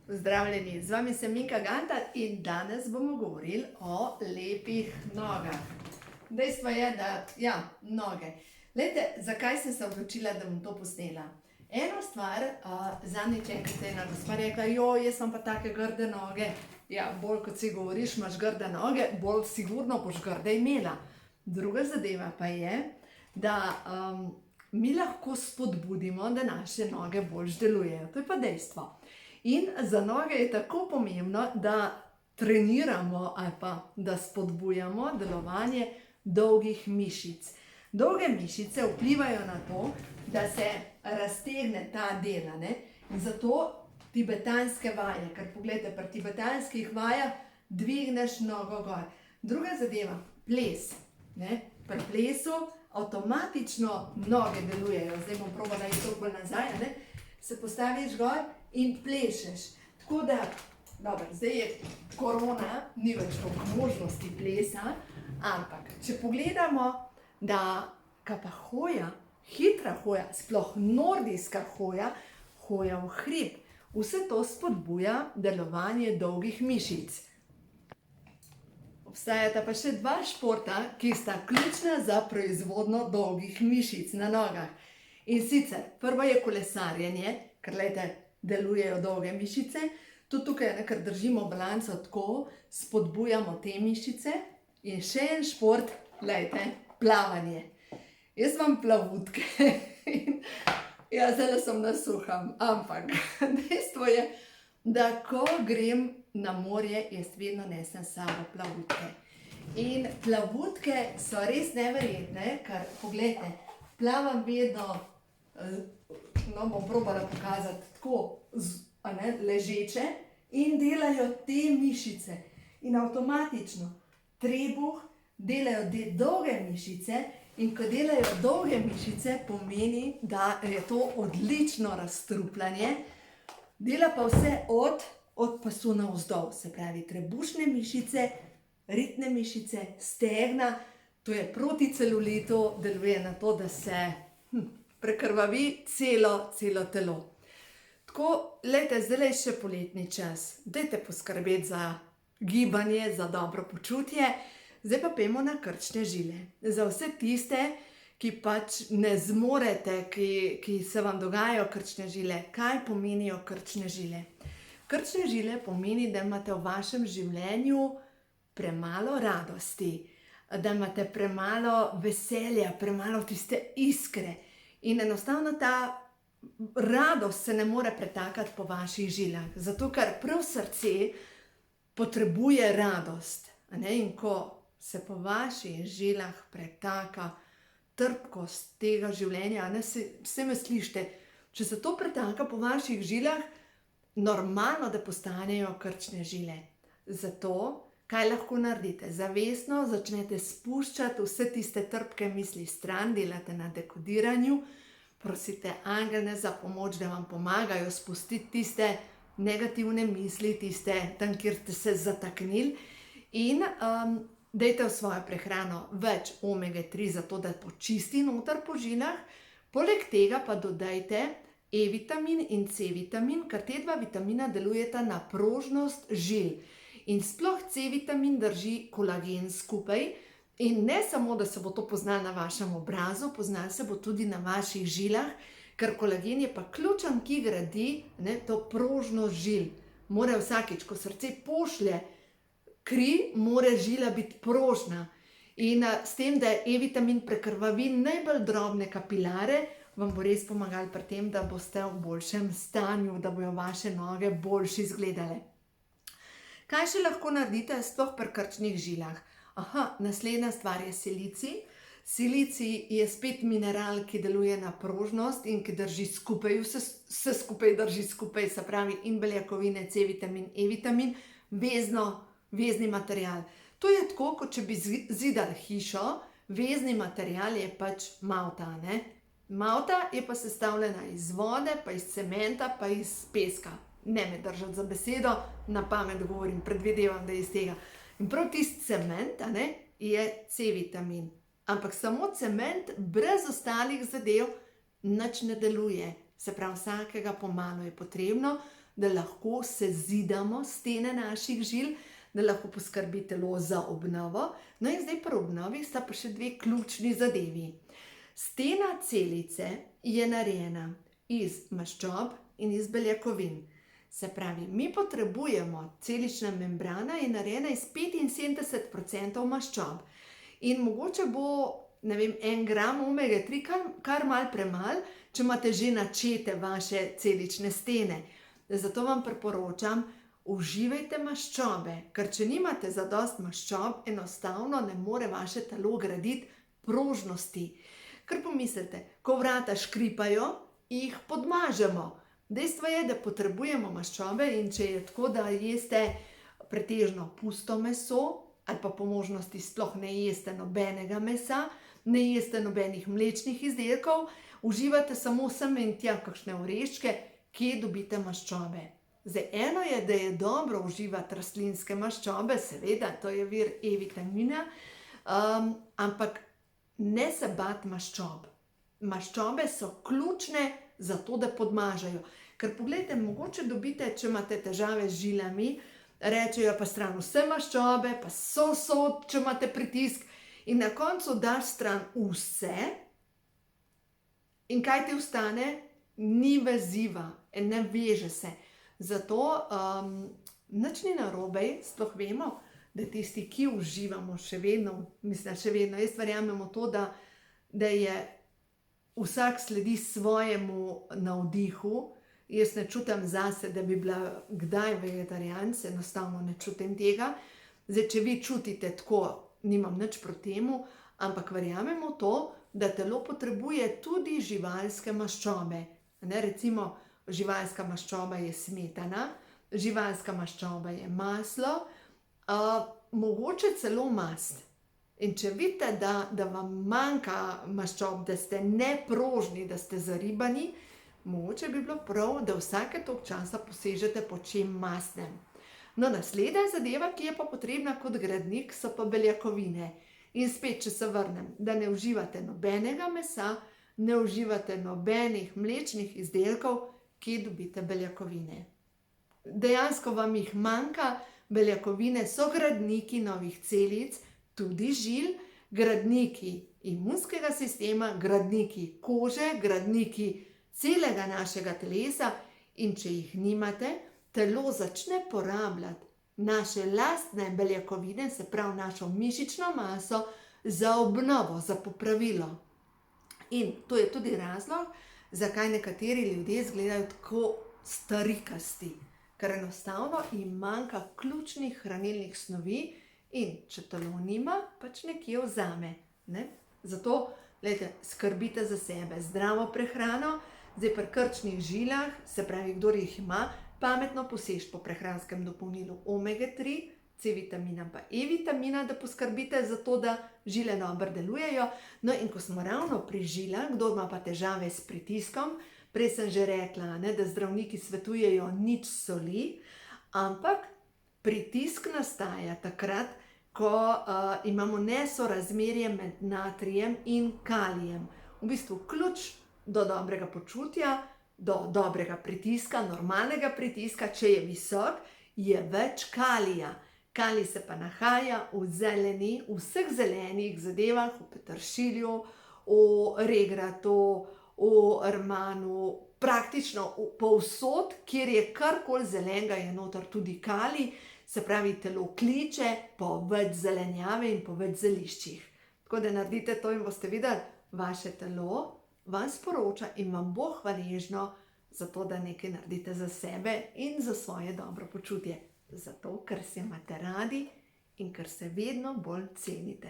Pozdravljeni, z vami sem Minka Gantar in danes bomo govorili o lepih nogah. Dejstvo je, da, noge. Glejte, zakaj sem se odločila, da bom to posnela? Eno stvar, zadnjič enkrat je ena gospa rekla, jaz imam pa take grde noge. Ja, bolj kot si govoriš, imaš grde noge, bolj sigurno boš grde imela. Druga zadeva pa je, da mi lahko spodbudimo, da naše noge boljš delujejo. To je pa dejstvo. In za noge je tako pomembno, da treniramo ali pa da spodbujamo delovanje dolgih mišic. Dolge mišice vplivajo na to, da se raztegne ta del, in zato tibetanske vaje, ker poglejte, pri tibetanskih vajah dvigneš nogo gor. Druga zadeva, ples, pri plesu avtomatično noge delujejo. Zdaj bom probala iti toliko bolj nazaj, se postaviš gor in plešeš. Tako da, dobro, zdaj je korona, ni več toliko možnosti plesa, ampak če pogledamo, da pa hoja, hitra hoja, sploh nordijska hoja, hoja v hrib, vse to spodbuja delovanje dolgih mišic. Obstajata pa še dva športa, ki sta ključna za proizvodnjo dolgih mišic na nogah. In sicer, prvo je kolesarjenje, ker delujejo dolge mišice. Tudi tukaj, ker držimo balanco tako, spodbujamo te mišice. In še en šport, plavanje. Jaz imam plavutke in zdaj sem na suhem, ampak dejstvo je, da ko grem na morje, jaz vedno nesem s sabo plavutke. In plavutke so res neverjetne, ker poglejte, plavam vedno, bom probala pokazati tako, ležeče in delajo te mišice. In avtomatično trebuh delajo te dolge mišice in ko delajo dolge mišice, pomeni, da je to odlično razstrupljanje. Dela pa vse od pasu navzdol, se pravi trebušne mišice, ritne mišice, stegna, to je proti celulitu, deluje na to, da se prekrvavi celo telo. Tako, zdaj je še poletni čas, dajte poskrbeti za gibanje, za dobro počutje. Zdaj pa pojdimo na krčne žile. Za vse tiste, ki pač ne zmorete, ki se vam dogajajo krčne žile. Kaj pomenijo krčne žile? Krčne žile pomeni, da imate v vašem življenju premalo radosti, da imate premalo veselja, premalo tiste iskre. In enostavno ta radost se ne more pretakati po vaših žilah, zato ker prav srce potrebuje radost. In ko se po vaših žilah pretaka trpkost tega življenja, saj me slišite, če se to pretaka po vaših žilah, normalno, da postanejo krčne žile. Zato, kaj lahko naredite? Zavestno začnete spuščati vse tiste trpke misli stran, delate na dekodiranju, prosite angele za pomoč, da vam pomagajo spustiti tiste negativne misli, tiste tam, kjer ste se zataknili. In dajte v svojo prehrano več omega 3, zato da počisti noter po žilah. Poleg tega pa dodajte E-vitamin in C-vitamin, ker te dva vitamina delujeta na prožnost žil. In sploh C-vitamin drži kolagen skupaj. In ne samo, da se bo to poznalo na vašem obrazu, poznalo se bo tudi na vaših žilah, ker kolagen je pa ključen, ki gradi to prožnost žil. Mora vsakič, ko srce pošlje kri, mora žila biti prožna. In s tem, da E-vitamin prekrvavi najbolj drobne kapilare, vam bo res pomagal pri tem, da boste v boljšem stanju, da bojo vaše noge boljše izgledale. Kaj še lahko naredite sploh pri krčnih žilah? Naslednja stvar je silicij. Silicij je spet mineral, ki deluje na prožnost in ki drži skupaj, vse skupaj drži skupaj, se pravi in beljakovine, C-vitamin, E-vitamin, vezni material. To je tako, kot če bi zidali hišo, vezni material je pač malta, Malta je pa sestavljena iz vode, pa iz cementa, pa iz peska. Ne me držati za besedo, na pamet govorim, predvidevam, da je iz tega. In prav tisti cement, je C-vitamin. Ampak samo cement brez ostalih zadev nič ne deluje. Se pravi, vsakega pomalo je potrebno, da lahko sezidamo stene naših žil, da lahko poskrbi telo za obnovo. No in zdaj pri obnovi sta pa še dve ključni zadevi. Stena celice je narejena iz maščob in iz beljakovin. Se pravi, mi potrebujemo, celična membrana je narejena iz 75% maščob. In mogoče bo, ne vem, 1 gram omega 3 kar malo premalo, če imate že načete vaše celične stene. Zato vam priporočam, uživajte maščobe, ker če nimate zadosti maščob, enostavno ne more vaše telo graditi prožnosti. Ker pomislite, ko vrata škripajo, jih podmažemo. Dejstvo je, da potrebujemo maščobe in če je tako, da jeste pretežno pusto meso ali pa po možnosti sploh ne jeste nobenega mesa, ne jeste nobenih mlečnih izdelkov, uživate samo sem in tja kakšne oreščke, kje dobite maščobe. Zdaj, eno je, da je dobro uživati rastlinske maščobe, seveda, to je vir E-vitamina, ampak ne se bati maščob. Maščobe so ključne za to, da podmažajo. Ker poglejte, mogoče dobite, če imate težave z žilami, rečejo pa stran vse maščobe, pa sod, če imate pritisk, in na koncu daš stran vse in kaj ti ostane? Ni veziva, ne veže se. Zato nič ni narobe, sploh vemo, da tisti, ki uživamo še vedno, jaz verjamem v to, da je vsak sledi svojemu navdihu. Jaz ne čutim zase, da bi bila kdaj vegetarijanec, enostavno ne čutim tega. Zdaj, če vi čutite tako, nimam nič proti temu, ampak verjamem v to, da telo potrebuje tudi živalske maščobe. Recimo, živalska maščoba je smetana, živalska maščoba je maslo, mogoče celo mast. In če vidite, da vam manjka maščob, da ste neprožni, da ste zaribani, mogoče bi bilo prav, da vsake toliko časa posežete po čem mastnem. No, naslednja zadeva, ki je pa potrebna kot gradnik, so pa beljakovine. In spet, če se vrnem, da ne uživate nobenega mesa, ne uživate nobenih mlečnih izdelkov, kje dobite beljakovine. Dejansko vam jih manjka, beljakovine so gradniki novih celic, tudi žil, gradniki imunskega sistema, gradniki kože, gradniki celega našega telesa, in če jih nimate, telo začne porabljati naše lastne beljakovine, se pravi našo mišično maso, za obnovo, za popravilo. In to je tudi razlog, zakaj nekateri ljudje izgledajo tako starikasti, ker enostavno jim manjka ključnih hranilnih snovi in če telo nima, pač nekje vzame. Zato, skrbite za sebe, zdravo prehrano. Zdaj pri krčnih žilah, se pravi, kdor jih ima, pametno poseči po prehranskem dopolnilu omega 3, C-vitamina pa E-vitamina, da poskrbite za to, da žile dobro delujejo. No in ko smo ravno pri žilah, kdor ima pa težave s pritiskom, prej sem že rekla, da zdravniki svetujejo nič soli, ampak pritisk nastaja takrat, ko imamo nesorazmerje med natrijem in kalijem. V bistvu ključ do dobrega počutja, do dobrega pritiska, normalnega pritiska, če je visok, je več kalija. Kalij se pa nahaja v zeleni, v vseh zelenih zadevah, v peteršilju, v regratu, v rmanu, praktično povsod, kjer je karkoli zelenega, je noter tudi kalij, se pravi, telo kliče po več zelenjave in po več zeliščih. Tako da naredite to in boste videli, vaše telo vam sporoča in vam bo hvaležno za to, da nekaj naredite za sebe in za svoje dobro počutje. Zato, ker se imate radi in ker se vedno bolj cenite.